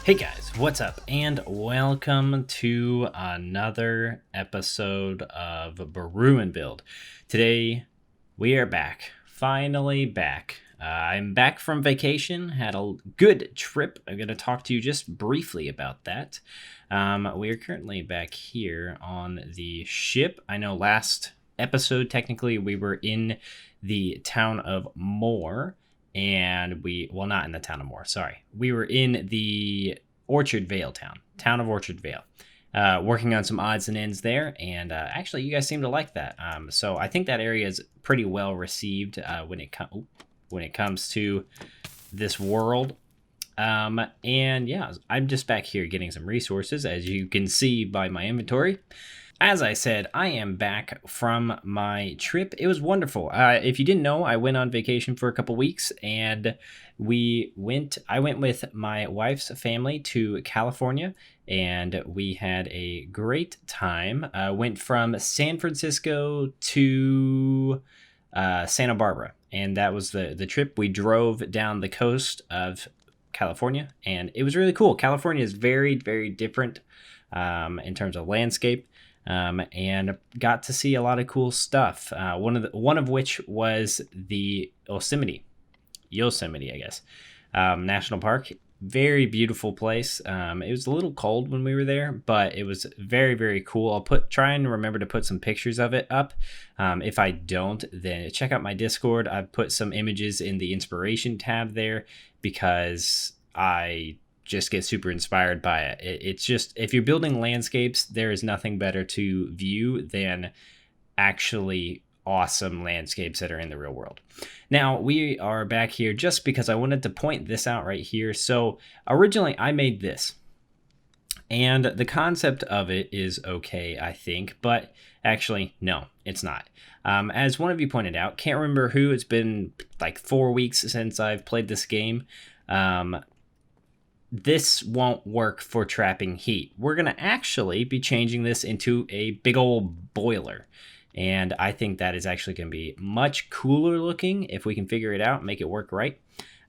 Hey guys, what's up? And welcome to another episode of Brew and Build. Today we are back, finally back. I'm back from vacation, had a good trip. I'm going to talk to you just briefly about that. We are currently back here on the ship. I know last episode, technically, we were in the town of Moore. And not in the town of Moore, sorry. We were in the Orchard Vale town of Orchard Vale, working on some odds and ends there. And actually, you guys seem to like that. So I think that area is pretty well received when it comes to this world. And yeah, I'm just back here getting some resources, as you can see by my inventory. As I said, I am back from my trip. It was wonderful. If you didn't know, I went on vacation for a couple weeks, and I went with my wife's family to California, and we had a great time. Went from San Francisco to Santa Barbara, and that was the trip. We drove down the coast of California, and it was really cool. California is very, very different in terms of landscape. And got to see a lot of cool stuff. One of which was the Yosemite, I guess, National Park. Very beautiful place. It was a little cold when we were there, but it was very, very cool. I'll try and remember to put some pictures of it up. If I don't, then check out my Discord. I've put some images in the inspiration tab there because I just get super inspired by it. It's just, if you're building landscapes, there is nothing better to view than actually awesome landscapes that are in the real world. Now, we are back here just because I wanted to point this out right here. So originally I made this, and the concept of it is okay, I think, but actually, no, it's not. As one of you pointed out, can't remember who, it's been like 4 weeks since I've played this game. This won't work for trapping heat. We're going to actually be changing this into a big old boiler. And I think that is actually going to be much cooler looking if we can figure it out and make it work right.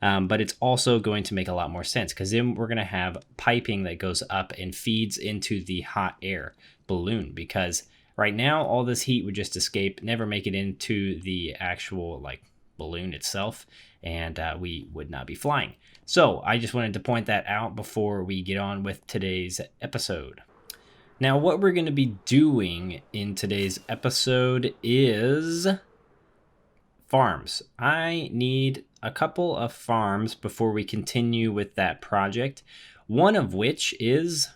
But it's also going to make a lot more sense because then we're going to have piping that goes up and feeds into the hot air balloon, because right now all this heat would just escape, never make it into the actual balloon itself, and we would not be flying. So I just wanted to point that out before we get on with today's episode. Now, what we're going to be doing in today's episode is farms. I need a couple of farms before we continue with that project, one of which is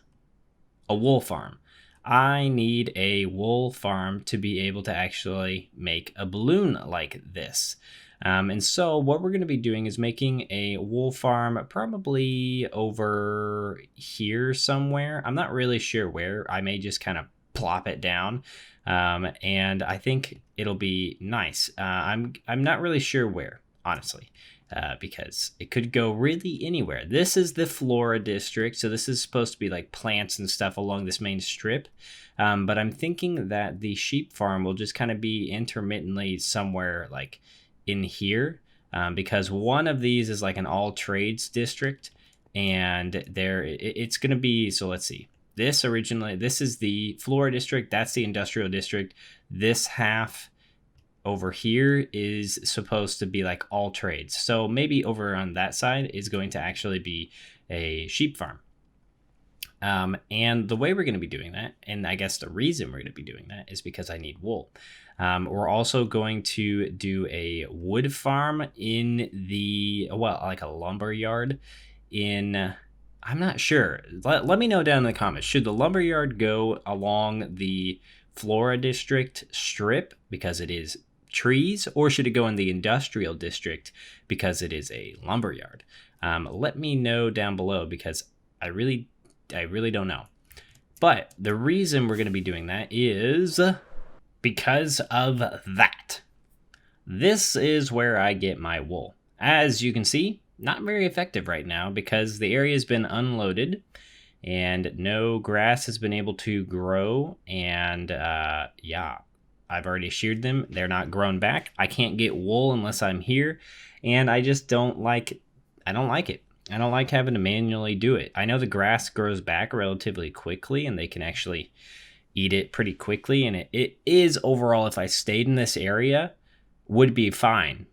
a wool farm. I need a wool farm to be able to actually make a balloon like this. And so what we're going to be doing is making a wool farm probably over here somewhere. I'm not really sure where. I may just kind of plop it down. And I think it'll be nice. I'm not really sure where, honestly, because it could go really anywhere. This is the Flora district, so this is supposed to be like plants and stuff along this main strip. But I'm thinking that the sheep farm will just kind of be intermittently somewhere like in here, because one of these is like an all trades district, and it's going to be, so let's see, this is the Flora district, that's the industrial district. This half over here is supposed to be like all trades, so maybe over on that side is going to actually be a sheep farm. And the way we're going to be doing that, and I guess the reason we're going to be doing that, is because I need wool. We're also going to do a wood farm in like a lumber yard in, I'm not sure. Let me know down in the comments. Should the lumber yard go along the Flora district strip because it is trees, or should it go in the industrial district because it is a lumber yard? Let me know down below, because I really don't know. But the reason we're going to be doing that is because of that. This is where I get my wool. As you can see, not very effective right now because the area has been unloaded and no grass has been able to grow. And yeah, I've already sheared them. They're not grown back. I can't get wool unless I'm here, and I just don't like it. I don't like it. I don't like having to manually do it. I know the grass grows back relatively quickly and they can actually eat it pretty quickly. And it is overall, if I stayed in this area, would be fine.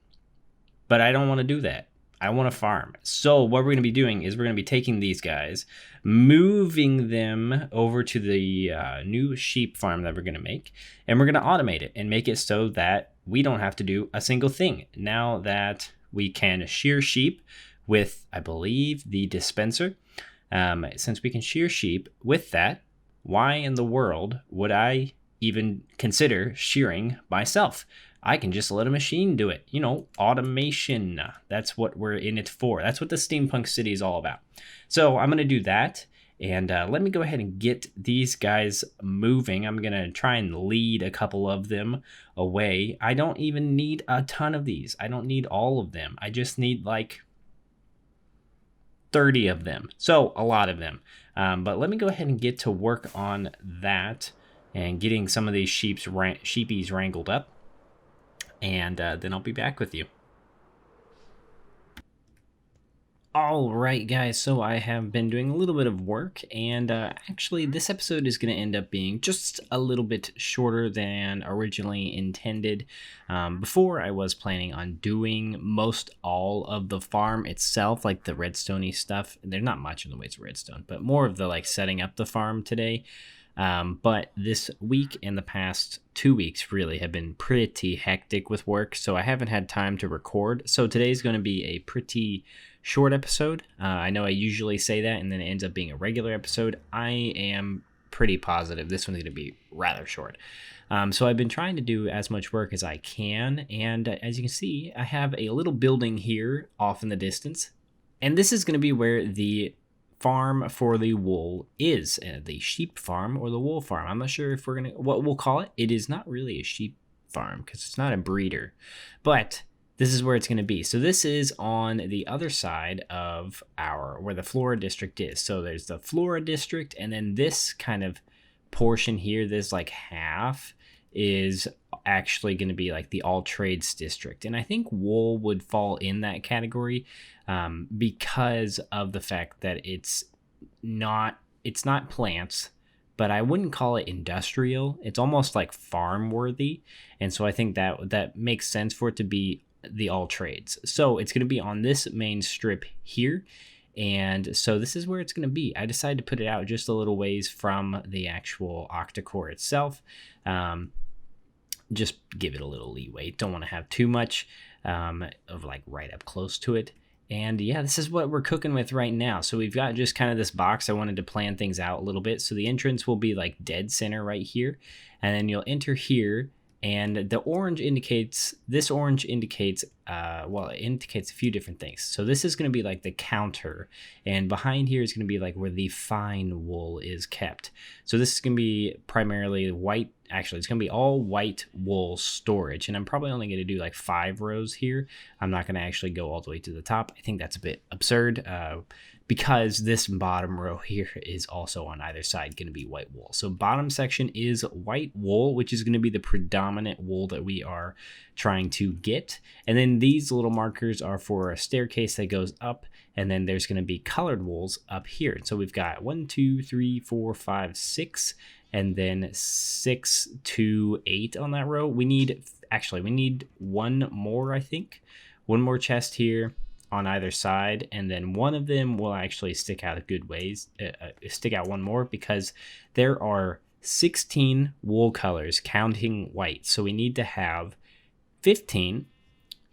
But I don't want to do that. I want to farm. So what we're going to be doing is we're going to be taking these guys, moving them over to the new sheep farm that we're going to make. And we're going to automate it and make it so that we don't have to do a single thing. Now that we can shear sheep with, I believe, the dispenser. Since we can shear sheep with that, why in the world would I even consider shearing myself? I can just let a machine do it. You know, automation. That's what we're in it for. That's what the Steampunk City is all about. So I'm going to do that. And let me go ahead and get these guys moving. I'm going to try and lead a couple of them away. I don't even need a ton of these. I don't need all of them. I just need like 30 of them. So a lot of them. But let me go ahead and get to work on that and getting some of these sheepies wrangled up. And then I'll be back with you. All right, guys, so I have been doing a little bit of work, and actually this episode is going to end up being just a little bit shorter than originally intended. Before, I was planning on doing most all of the farm itself, like the redstone-y stuff. There's not much in the ways of redstone, but more of the like setting up the farm today. But this week and the past 2 weeks really have been pretty hectic with work, so I haven't had time to record. So today's going to be a pretty short episode. I know I usually say that and then it ends up being a regular episode. I am pretty positive this one's going to be rather short. So I've been trying to do as much work as I can, and as you can see, I have a little building here off in the distance, and this is going to be where the farm for the wool is, the sheep farm or the wool farm. I'm not sure if we're gonna what we'll call it. It is not really a sheep farm because it's not a breeder, but this is where it's going to be. So this is on the other side of where the Flora district is. So there's the Flora district, and then this kind of portion here, this like half, is actually going to be like the all trades district. And I think wool would fall in that category because of the fact that it's not plants, but I wouldn't call it industrial. It's almost like farm worthy. And so I think that makes sense for it to be the all trades. So it's going to be on this main strip here. And so this is where it's going to be. I decided to put it out just a little ways from the actual octa-core itself. Just give it a little leeway. Don't want to have too much of like right up close to it. And yeah, this is what we're cooking with right now. So we've got just kind of this box. I wanted to plan things out a little bit. So the entrance will be like dead center right here. And then you'll enter here. And the orange indicates, well, it indicates a few different things. So this is going to be like the counter, and behind here is going to be like where the fine wool is kept. So this is going to be primarily white. Actually, it's going to be all white wool storage, and I'm probably only going to do like 5 rows here. I'm not going to actually go all the way to the top. I think that's a bit absurd because this bottom row here is also on either side going to be white wool. So bottom section is white wool, which is going to be the predominant wool that we are trying to get. And then these little markers are for a staircase that goes up, and then there's going to be colored wools up here. So we've got 1, 2, 3, 4, 5, 6, and then 6 to 8 on that row. We need one more, I think. One more chest here on either side, and then one of them will actually stick out a good ways, stick out one more, because there are 16 wool colors counting white. So we need to have 15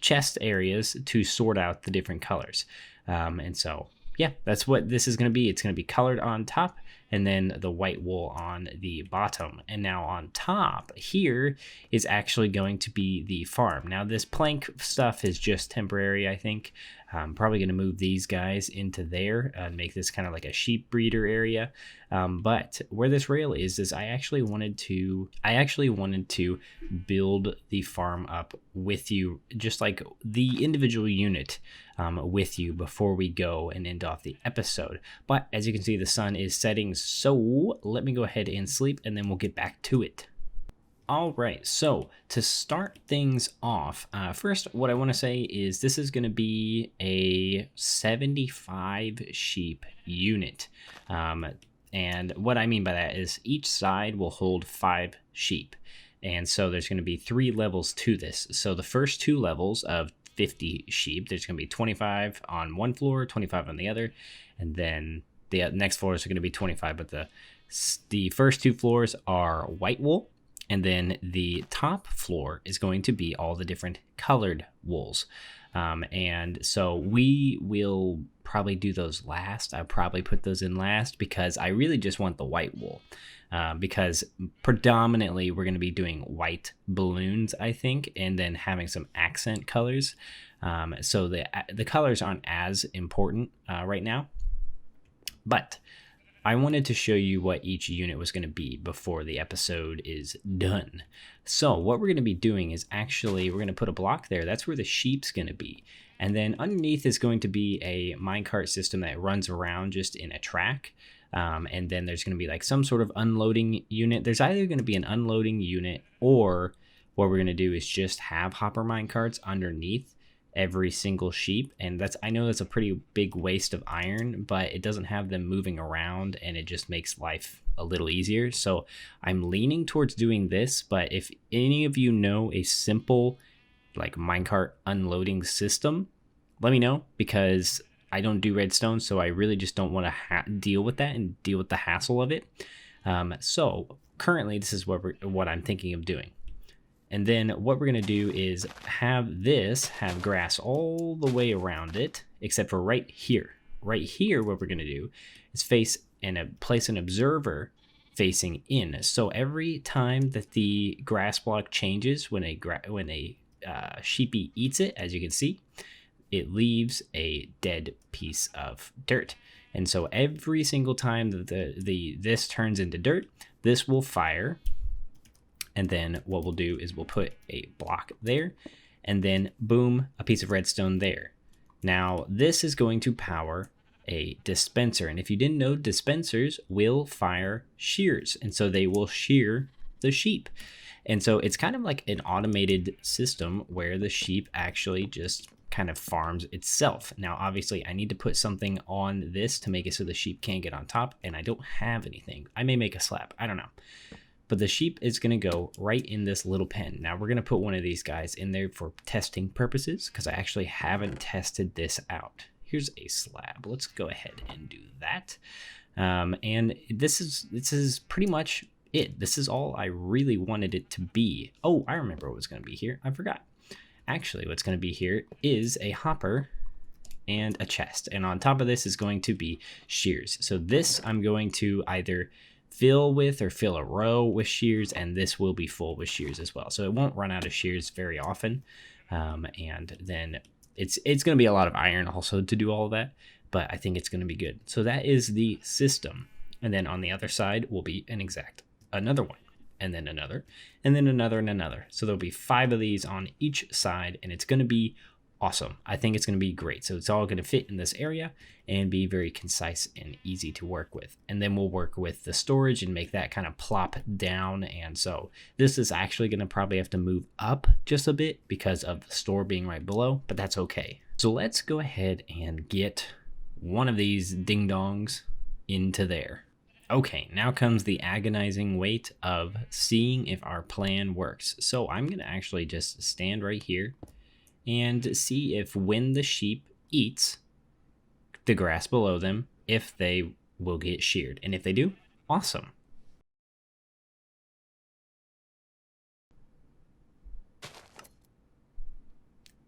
chest areas to sort out the different colors. And so, yeah, that's what this is going to be. It's going to be colored on top and then the white wool on the bottom. And now on top here is actually going to be the farm. Now this plank stuff is just temporary, I think. I'm probably going to move these guys into there and make this kind of like a sheep breeder area. But where this rail is I actually wanted to build the farm up with you, just like the individual unit with you before we go and end off the episode. But as you can see, the sun is setting, so let me go ahead and sleep and then we'll get back to it. All right, so to start things off, first, what I want to say is this is going to be a 75 sheep unit. And what I mean by that is each side will hold 5 sheep. And so there's going to be 3 levels to this. So the first 2 levels of 50 sheep, there's going to be 25 on one floor, 25 on the other, and then the next floors are going to be 25. But the first 2 floors are white wool. And then the top floor is going to be all the different colored wools. And so we will probably do those last. I'll probably put those in last because I really just want the white wool. Because predominantly we're going to be doing white balloons, I think, and then having some accent colors. So the colors aren't as important right now. But I wanted to show you what each unit was going to be before the episode is done. So what we're going to be doing is actually we're going to put a block there. That's where the sheep's going to be. And then underneath is going to be a minecart system that runs around just in a track. And then there's going to be like some sort of unloading unit. There's either going to be an unloading unit, or what we're going to do is just have hopper minecarts underneath every single sheep. And I know that's a pretty big waste of iron, but it doesn't have them moving around and it just makes life a little easier. So I'm leaning towards doing this, but if any of you know a simple like minecart unloading system, let me know, because I don't do redstone, so I really just don't want to deal with that and deal with the hassle of it. So currently this is what I'm thinking of doing. And then what we're going to do is have grass all the way around it, except for right here. Right here, what we're going to do is place an observer facing in. So every time that the grass block changes, when a sheepy eats it, as you can see, it leaves a dead piece of dirt. And so every single time that this turns into dirt, this will fire. And then what we'll do is we'll put a block there, and then boom, a piece of redstone there. Now this is going to power a dispenser. And if you didn't know, dispensers will fire shears. And so they will shear the sheep. And so it's kind of like an automated system where the sheep actually just kind of farms itself. Now, obviously I need to put something on this to make it so the sheep can't get on top. And I don't have anything. I may make a slab. I don't know. But the sheep is going to go right in this little pen. Now we're going to put one of these guys in there for testing purposes, because I actually haven't tested this out. Here's a slab. Let's go ahead and do that. And this is pretty much it. This is all I really wanted it to be. Oh, I remember what was going to be here. I forgot. Actually, what's going to be here is a hopper and a chest. And on top of this is going to be shears. So this I'm going to either fill a row with shears, and this will be full with shears as well. So it won't run out of shears very often. And then it's going to be a lot of iron also to do all of that, but I think it's going to be good. So that is the system. And then on the other side will be another one, and then another, and then another, and another. So there'll be 5 of these on each side, and it's going to be awesome. I think it's going to be great. So it's all going to fit in this area and be very concise and easy to work with. And then we'll work with the storage and make that kind of plop down. And so this is actually going to probably have to move up just a bit because of the store being right below, but that's okay. So let's go ahead and get one of these ding dongs into there. Okay, now comes the agonizing wait of seeing if our plan works. So I'm going to actually just stand right here and see if when the sheep eats the grass below them, if they will get sheared. And if they do, awesome.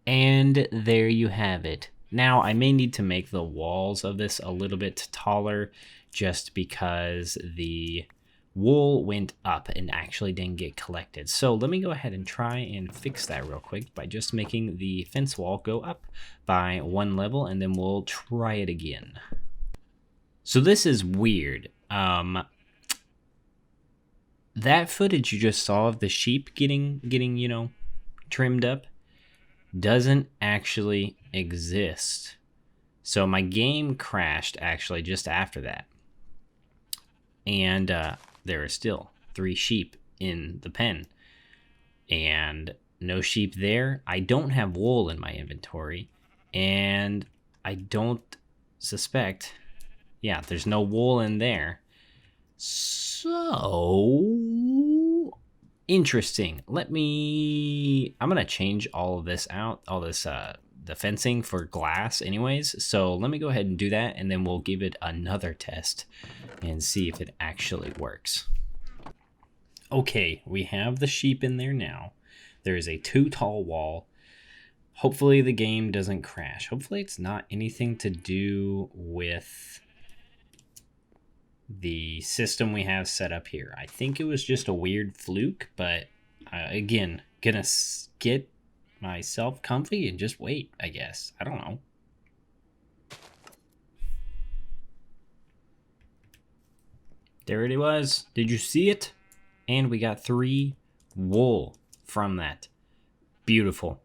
And there you have it. Now I may need to make the walls of this a little bit taller just because the wool went up and actually didn't get collected. So let me go ahead and try and fix that real quick by just making the fence wall go up by 1 level, and then we'll try it again. So this is weird. That footage you just saw of the sheep getting trimmed up doesn't actually exist. So my game crashed actually just after that. And there are still 3 sheep in the pen. and no sheep there. I don't have wool in my inventory, and I don't suspect, yeah, there's no wool in there. So interesting. I'm gonna change all of this out, all this the fencing for glass anyways. So let me go ahead and do that, and then we'll give it another test and see if it actually works. Okay, we have the sheep in there now. There is a too tall wall. Hopefully the game doesn't crash. Hopefully it's not anything to do with the system we have set up here. I think it was just a weird fluke, but again, gonna get myself comfy and just wait, I guess. I don't know. There it was. Did you see it? And we got 3 wool from that. Beautiful.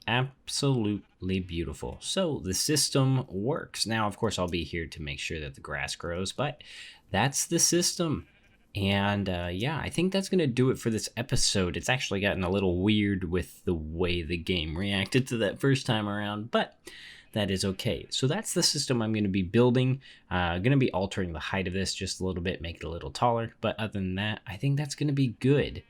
Absolutely beautiful. So the system works. Now, of course, I'll be here to make sure that the grass grows, but that's the system. And yeah, I think that's going to do it for this episode. It's actually gotten a little weird with the way the game reacted to that first time around, but that is okay. So that's the system I'm going to be building. Going to be altering the height of this just a little bit, make it a little taller. But other than that, I think that's going to be good.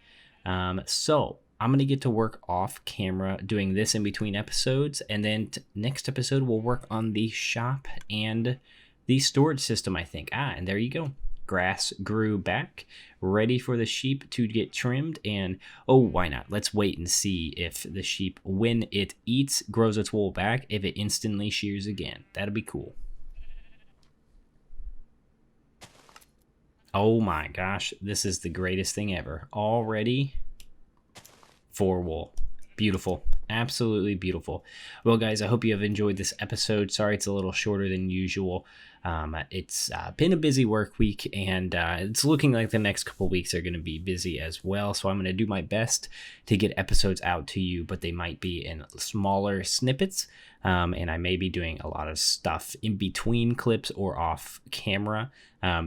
So I'm going to get to work off camera doing this in between episodes. And then next episode, we'll work on the shop and the storage system, I think. And there you go. Grass grew back, ready for the sheep to get trimmed. And oh, why not? Let's wait and see if the sheep, when it eats, grows its wool back, if it instantly shears again. That'd be cool. Oh my gosh, this is the greatest thing ever. Already 4 wool. Beautiful. Absolutely beautiful. Well, guys, I hope you have enjoyed this episode. Sorry it's a little shorter than usual. It's been a busy work week, and it's looking like the next couple weeks are going to be busy as well. So I'm going to do my best to get episodes out to you, but they might be in smaller snippets. And I may be doing a lot of stuff in between clips or off camera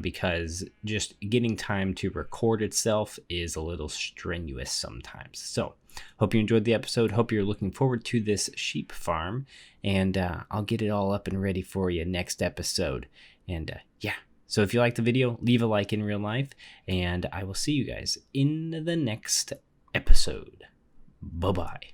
because just getting time to record itself is a little strenuous sometimes. So hope you enjoyed the episode. Hope you're looking forward to this sheep farm, and I'll get it all up and ready for you next episode. And yeah, so if you like the video, leave a like in real life, and I will see you guys in the next episode. Bye-bye.